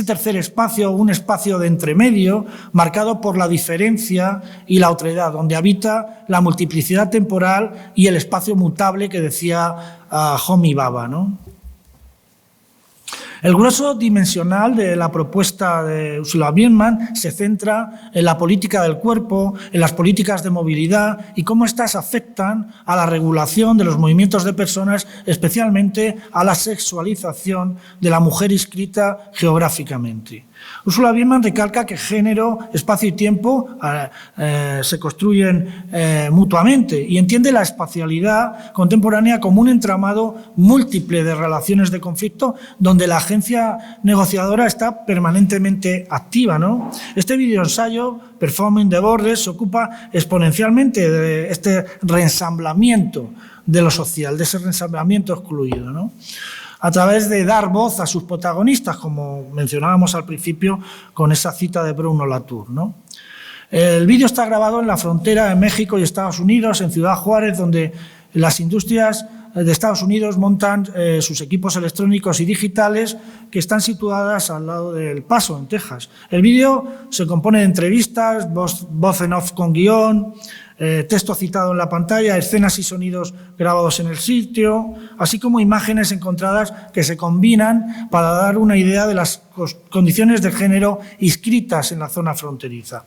tercer espacio, un espacio de entremedio, marcado por la diferencia y la otredad, donde habita la multiplicidad temporal y el espacio mutable que decía Homi Bhabha, ¿no? El grueso dimensional de la propuesta de Ursula Wiedmann se centra en la política del cuerpo, en las políticas de movilidad y cómo éstas afectan a la regulación de los movimientos de personas, especialmente a la sexualización de la mujer inscrita geográficamente. Ursula Wiedmann recalca que género, espacio y tiempo se construyen mutuamente y entiende la espacialidad contemporánea como un entramado múltiple de relaciones de conflicto donde la agencia negociadora está permanentemente activa, ¿no? Este videoensayo, Performing the Borders, se ocupa exponencialmente de este reensamblamiento de lo social, de ese reensamblamiento excluido, ¿no?, a través de dar voz a sus protagonistas, como mencionábamos al principio con esa cita de Bruno Latour, ¿no? El vídeo está grabado en la frontera de México y Estados Unidos, en Ciudad Juárez, donde las industrias de Estados Unidos montan sus equipos electrónicos y digitales que están situadas al lado del Paso, en Texas. El vídeo se compone de entrevistas, voz en off con guión, texto citado en la pantalla, escenas y sonidos grabados en el sitio, así como imágenes encontradas que se combinan para dar una idea de las condiciones de género inscritas en la zona fronteriza.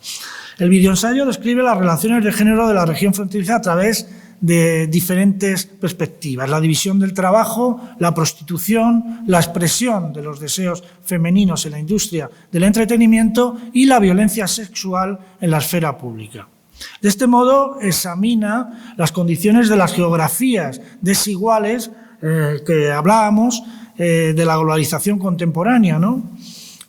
El videoensayo describe las relaciones de género de la región fronteriza a través de diferentes perspectivas: la división del trabajo, la prostitución, la expresión de los deseos femeninos en la industria del entretenimiento y la violencia sexual en la esfera pública. De este modo, examina las condiciones de las geografías desiguales que hablábamos de la globalización contemporánea, ¿no?,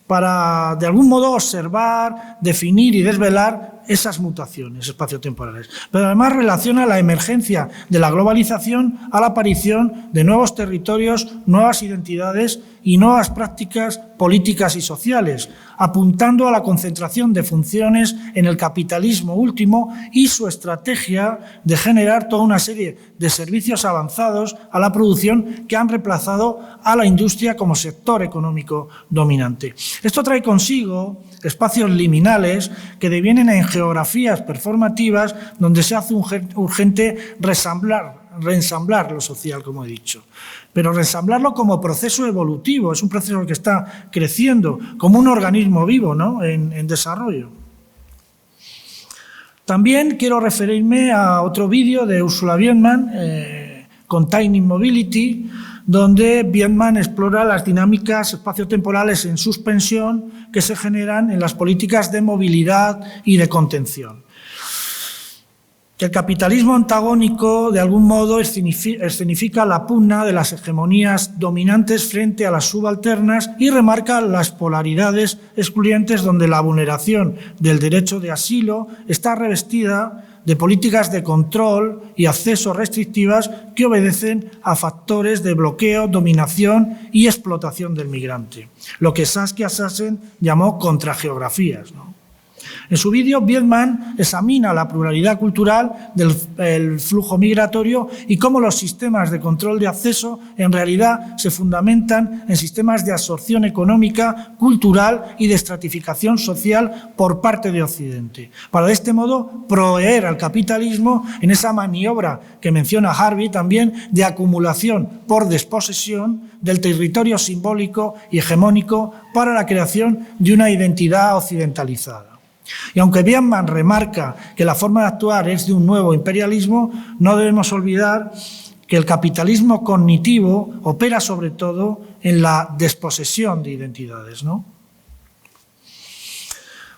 para, de algún modo, observar, definir y desvelar esas mutaciones espaciotemporales. Pero además relaciona la emergencia de la globalización a la aparición de nuevos territorios, nuevas identidades y nuevas prácticas políticas y sociales, apuntando a la concentración de funciones en el capitalismo último y su estrategia de generar toda una serie de servicios avanzados a la producción que han reemplazado a la industria como sector económico dominante. Esto trae consigo espacios liminales que devienen en geografías performativas donde se hace urgente reensamblar lo social, como he dicho. Pero reensamblarlo como proceso evolutivo, es un proceso que está creciendo como un organismo vivo, ¿no?, en desarrollo. También quiero referirme a otro vídeo de Ursula Wiedmann, Containing Mobility, donde Wiedmann explora las dinámicas espaciotemporales en suspensión que se generan en las políticas de movilidad y de contención. El capitalismo antagónico, de algún modo, escenifica la pugna de las hegemonías dominantes frente a las subalternas y remarca las polaridades excluyentes donde la vulneración del derecho de asilo está revestida de políticas de control y acceso restrictivas que obedecen a factores de bloqueo, dominación y explotación del migrante, lo que Saskia Sassen llamó contrageografías, ¿no? En su vídeo, Wiedmann examina la pluralidad cultural del flujo migratorio y cómo los sistemas de control de acceso en realidad se fundamentan en sistemas de absorción económica, cultural y de estratificación social por parte de Occidente, para de este modo proveer al capitalismo en esa maniobra que menciona Harvey también de acumulación por desposesión del territorio simbólico y hegemónico para la creación de una identidad occidentalizada. Y aunque Wiedmann remarca que la forma de actuar es de un nuevo imperialismo, no debemos olvidar que el capitalismo cognitivo opera sobre todo en la desposesión de identidades, ¿no?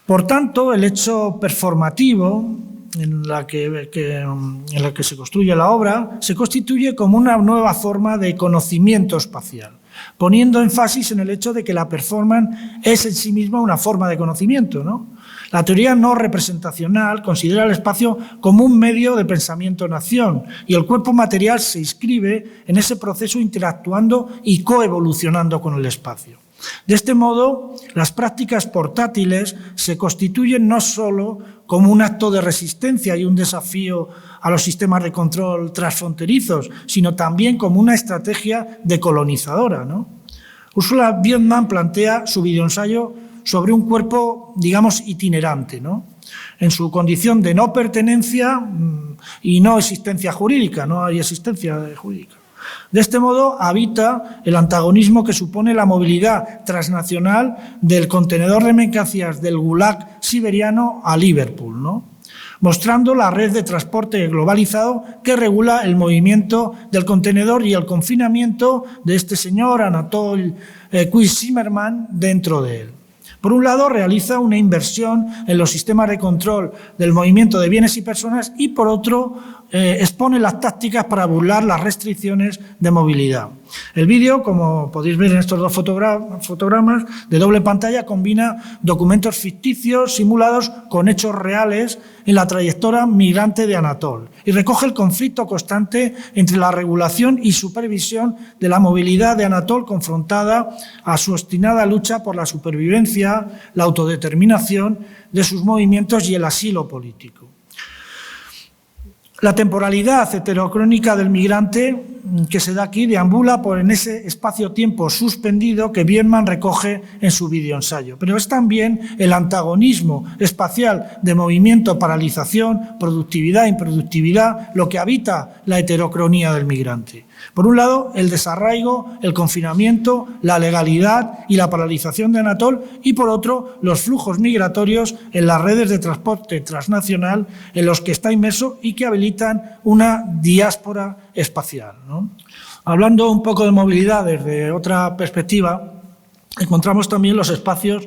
Por tanto, el hecho performativo en la que se construye la obra se constituye como una nueva forma de conocimiento espacial, poniendo énfasis en el hecho de que la performance es en sí misma una forma de conocimiento, ¿no? La teoría no representacional considera el espacio como un medio de pensamiento-nación y el cuerpo material se inscribe en ese proceso interactuando y coevolucionando con el espacio. De este modo, las prácticas portátiles se constituyen no solo como un acto de resistencia y un desafío a los sistemas de control transfronterizos, sino también como una estrategia decolonizadora, ¿no? Ursula Wiedmann plantea su videoensayo sobre un cuerpo, digamos, itinerante, ¿no?, en su condición de no pertenencia y no existencia jurídica, no hay existencia jurídica. De este modo, habita el antagonismo que supone la movilidad transnacional del contenedor de mercancías del Gulag siberiano a Liverpool, ¿no?, mostrando la red de transporte globalizado que regula el movimiento del contenedor y el confinamiento de este señor Anatol Kuiz-Zimmermann dentro de él. Por un lado, realiza una inversión en los sistemas de control del movimiento de bienes y personas y, por otro, expone las tácticas para burlar las restricciones de movilidad. El vídeo, como podéis ver en estos dos fotogramas de doble pantalla, combina documentos ficticios simulados con hechos reales en la trayectoria migrante de Anatol y recoge el conflicto constante entre la regulación y supervisión de la movilidad de Anatol confrontada a su obstinada lucha por la supervivencia, la autodeterminación de sus movimientos y el asilo político. La temporalidad heterocrónica del migrante que se da aquí deambula en ese espacio-tiempo suspendido que Wiedmann recoge en su videoensayo, pero es también el antagonismo espacial de movimiento, paralización, productividad, improductividad, lo que habita la heterocronía del migrante. Por un lado, el desarraigo, el confinamiento, la legalidad y la paralización de Anatol y, por otro, los flujos migratorios en las redes de transporte transnacional en los que está inmerso y que habilitan una diáspora espacial, ¿no? Hablando un poco de movilidad desde otra perspectiva, encontramos también los espacios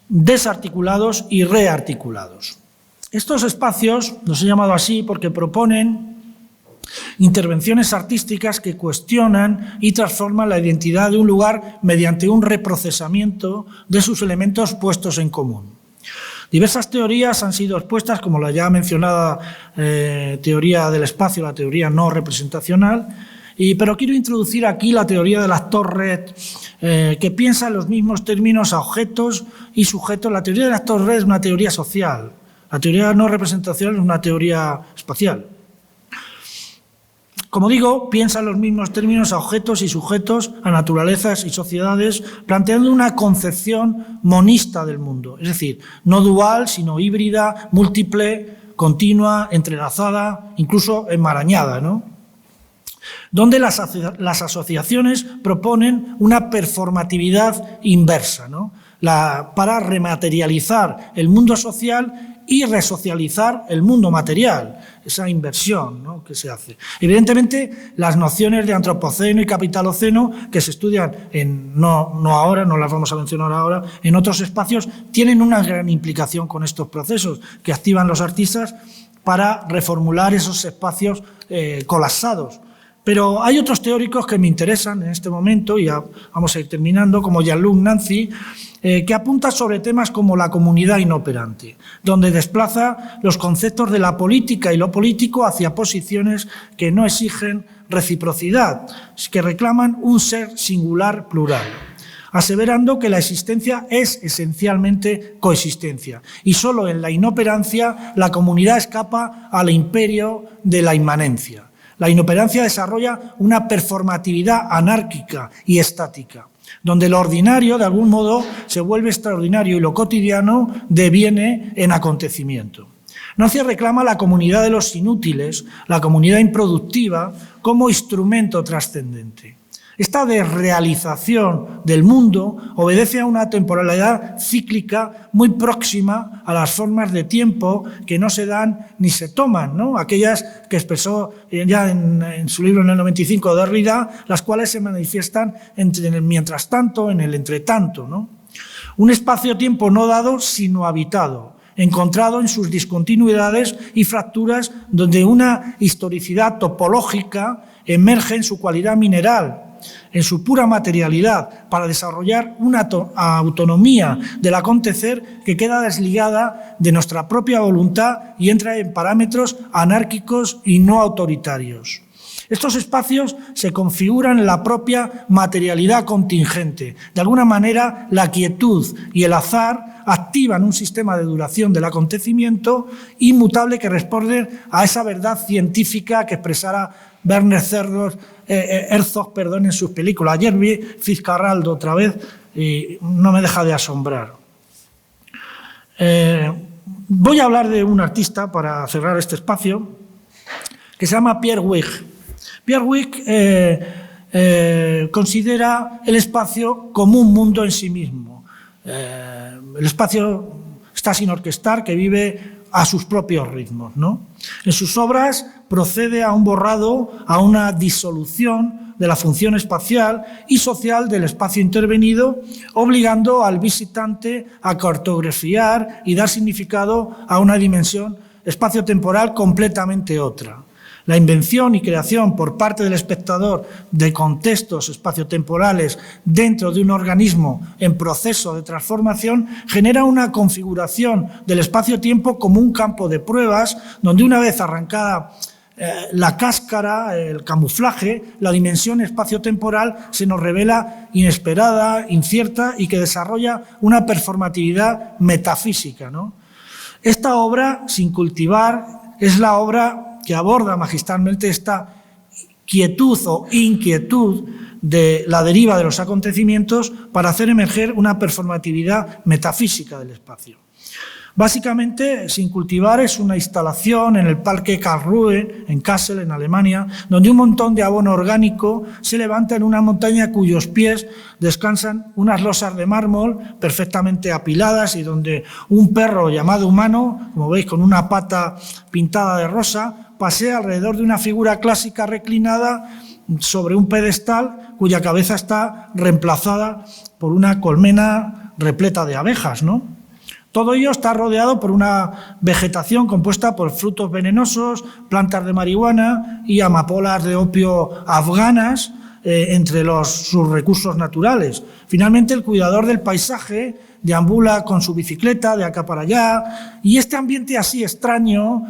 desarticulados y rearticulados. Estos espacios los he llamado así porque proponen intervenciones artísticas que cuestionan y transforman la identidad de un lugar mediante un reprocesamiento de sus elementos puestos en común. Diversas teorías han sido expuestas, como la ya mencionada teoría del espacio, la teoría no representacional, Pero quiero introducir aquí la teoría del actor red, que piensa en los mismos términos a objetos y sujetos. La teoría del actor red es una teoría social. La teoría no representacional es una teoría espacial. Como digo, piensa en los mismos términos a objetos y sujetos, a naturalezas y sociedades, planteando una concepción monista del mundo, es decir, no dual, sino híbrida, múltiple, continua, entrelazada, incluso enmarañada, ¿no? Donde las asociaciones proponen una performatividad inversa, ¿no? Para rematerializar el mundo social y resocializar el mundo material, esa inversión, ¿no?, que se hace. Evidentemente, las nociones de antropoceno y capitaloceno, que se estudian no ahora, no las vamos a mencionar ahora, en otros espacios, tienen una gran implicación con estos procesos que activan los artistas para reformular esos espacios colapsados. Pero hay otros teóricos que me interesan en este momento, y ya vamos a ir terminando, como Jean-Luc Nancy, que apunta sobre temas como la comunidad inoperante, donde desplaza los conceptos de la política y lo político hacia posiciones que no exigen reciprocidad, que reclaman un ser singular plural, aseverando que la existencia es esencialmente coexistencia y solo en la inoperancia la comunidad escapa al imperio de la inmanencia. La inoperancia desarrolla una performatividad anárquica y estática, donde lo ordinario, de algún modo, se vuelve extraordinario y lo cotidiano deviene en acontecimiento. Nancy reclama la comunidad de los inútiles, la comunidad improductiva, como instrumento trascendente. Esta desrealización del mundo obedece a una temporalidad cíclica muy próxima a las formas de tiempo que no se dan ni se toman, ¿no? Aquellas que expresó ya en su libro en el 95 Derrida, las cuales se manifiestan en el mientras tanto, en el entretanto, ¿no? Un espacio-tiempo no dado, sino habitado, encontrado en sus discontinuidades y fracturas, donde una historicidad topológica emerge en su cualidad mineral, en su pura materialidad, para desarrollar una autonomía del acontecer que queda desligada de nuestra propia voluntad y entra en parámetros anárquicos y no autoritarios. Estos espacios se configuran en la propia materialidad contingente. De alguna manera, la quietud y el azar activan un sistema de duración del acontecimiento inmutable que responde a esa verdad científica que expresara Werner Herzog en sus películas. Ayer vi Fitzcarraldo otra vez y no me deja de asombrar. Voy a hablar de un artista para cerrar este espacio que se llama Pierre Huyghe. Pierre Huyghe considera el espacio como un mundo en sí mismo. El espacio está sin orquestar, que vive a sus propios ritmos, ¿no? En sus obras procede a un borrado, a una disolución de la función espacial y social del espacio intervenido, obligando al visitante a cartografiar y dar significado a una dimensión espacio-temporal completamente otra. La invención y creación por parte del espectador de contextos espaciotemporales dentro de un organismo en proceso de transformación genera una configuración del espacio-tiempo como un campo de pruebas donde, una vez arrancada la cáscara, el camuflaje, la dimensión espaciotemporal se nos revela inesperada, incierta y que desarrolla una performatividad metafísica, ¿no? Esta obra, sin cultivar, es la obra que aborda magistralmente esta quietud o inquietud de la deriva de los acontecimientos para hacer emerger una performatividad metafísica del espacio. Básicamente, Sin cultivar es una instalación en el Parque Karlsruhe, en Kassel, en Alemania, donde un montón de abono orgánico se levanta en una montaña cuyos pies descansan unas losas de mármol perfectamente apiladas y donde un perro llamado humano, como veis con una pata pintada de rosa, pasea alrededor de una figura clásica reclinada sobre un pedestal cuya cabeza está reemplazada por una colmena repleta de abejas, ¿no? Todo ello está rodeado por una vegetación compuesta por frutos venenosos, plantas de marihuana y amapolas de opio afganas, entre sus recursos naturales. Finalmente, el cuidador del paisaje deambula con su bicicleta de acá para allá y este ambiente así extraño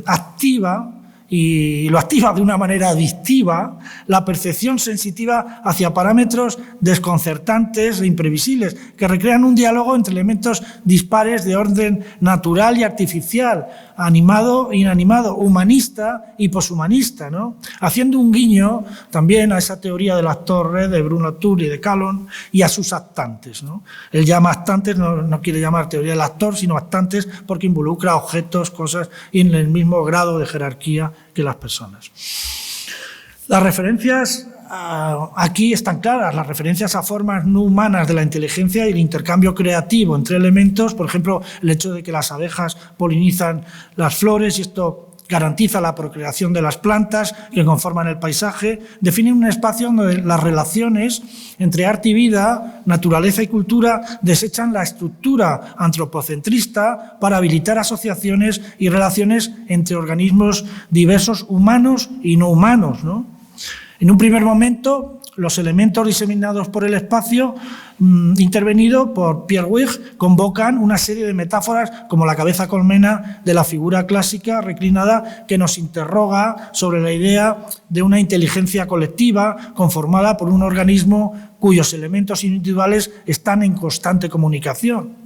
activa y lo activa de una manera adictiva la percepción sensitiva hacia parámetros desconcertantes e imprevisibles que recrean un diálogo entre elementos dispares de orden natural y artificial, animado e inanimado, humanista y poshumanista, ¿no? Haciendo un guiño también a esa teoría del actor de Bruno Latour y de Calon y a sus actantes, ¿no? Él llama actantes, no quiere llamar teoría del actor, sino actantes porque involucra objetos, cosas y en el mismo grado de jerarquía que las personas. Las referencias aquí están claras, las referencias a formas no humanas de la inteligencia y el intercambio creativo entre elementos, por ejemplo, el hecho de que las abejas polinizan las flores y esto garantiza la procreación de las plantas que conforman el paisaje, definen un espacio donde las relaciones entre arte y vida, naturaleza y cultura desechan la estructura antropocentrista para habilitar asociaciones y relaciones entre organismos diversos, humanos y no humanos, ¿no? En un primer momento, los elementos diseminados por el espacio intervenido por Pierre Wuig convocan una serie de metáforas como la cabeza colmena de la figura clásica reclinada que nos interroga sobre la idea de una inteligencia colectiva conformada por un organismo cuyos elementos individuales están en constante comunicación.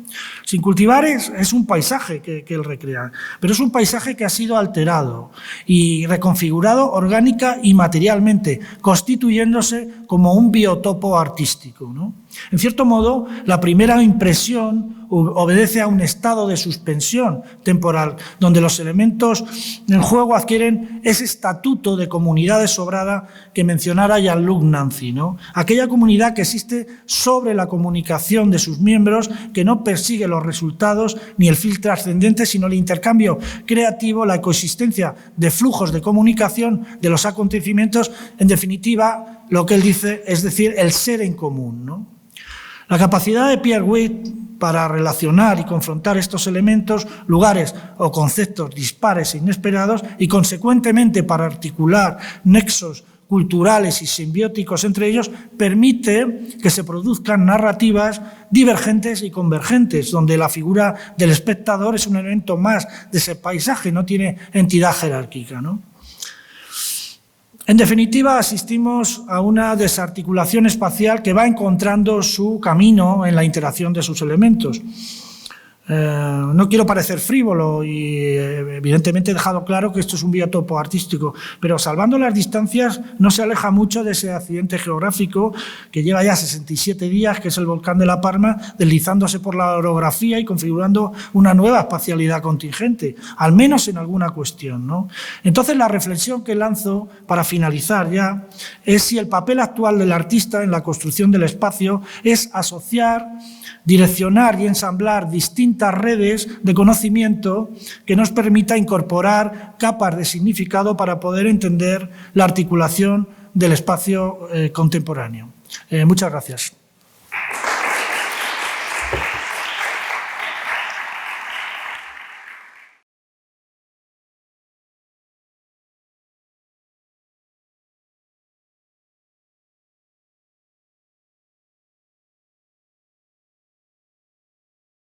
Sin cultivar es un paisaje que él recrea, pero es un paisaje que ha sido alterado y reconfigurado orgánica y materialmente, constituyéndose como un biotopo artístico, ¿no? En cierto modo, la primera impresión obedece a un estado de suspensión temporal, donde los elementos en juego adquieren ese estatuto de comunidad desobrada que mencionara Jean-Luc Nancy, ¿no? Aquella comunidad que existe sobre la comunicación de sus miembros, que no persigue los resultados ni el fin trascendente, sino el intercambio creativo, la coexistencia de flujos de comunicación de los acontecimientos, en definitiva, lo que él dice, es decir, el ser en común, ¿no? La capacidad de Pierre Wuig para relacionar y confrontar estos elementos, lugares o conceptos dispares e inesperados y, consecuentemente, para articular nexos culturales y simbióticos entre ellos, permite que se produzcan narrativas divergentes y convergentes, donde la figura del espectador es un elemento más de ese paisaje, no tiene entidad jerárquica, ¿no? En definitiva, asistimos a una desarticulación espacial que va encontrando su camino en la interacción de sus elementos. No quiero parecer frívolo y evidentemente he dejado claro que esto es un biotopo artístico, pero salvando las distancias no se aleja mucho de ese accidente geográfico que lleva ya 67 días, que es el volcán de La Palma, deslizándose por la orografía y configurando una nueva espacialidad contingente, al menos en alguna cuestión, ¿no? Entonces la reflexión que lanzo para finalizar ya es si el papel actual del artista en la construcción del espacio es asociar, direccionar y ensamblar distintas redes de conocimiento que nos permita incorporar capas de significado para poder entender la articulación del espacio contemporáneo. Muchas gracias.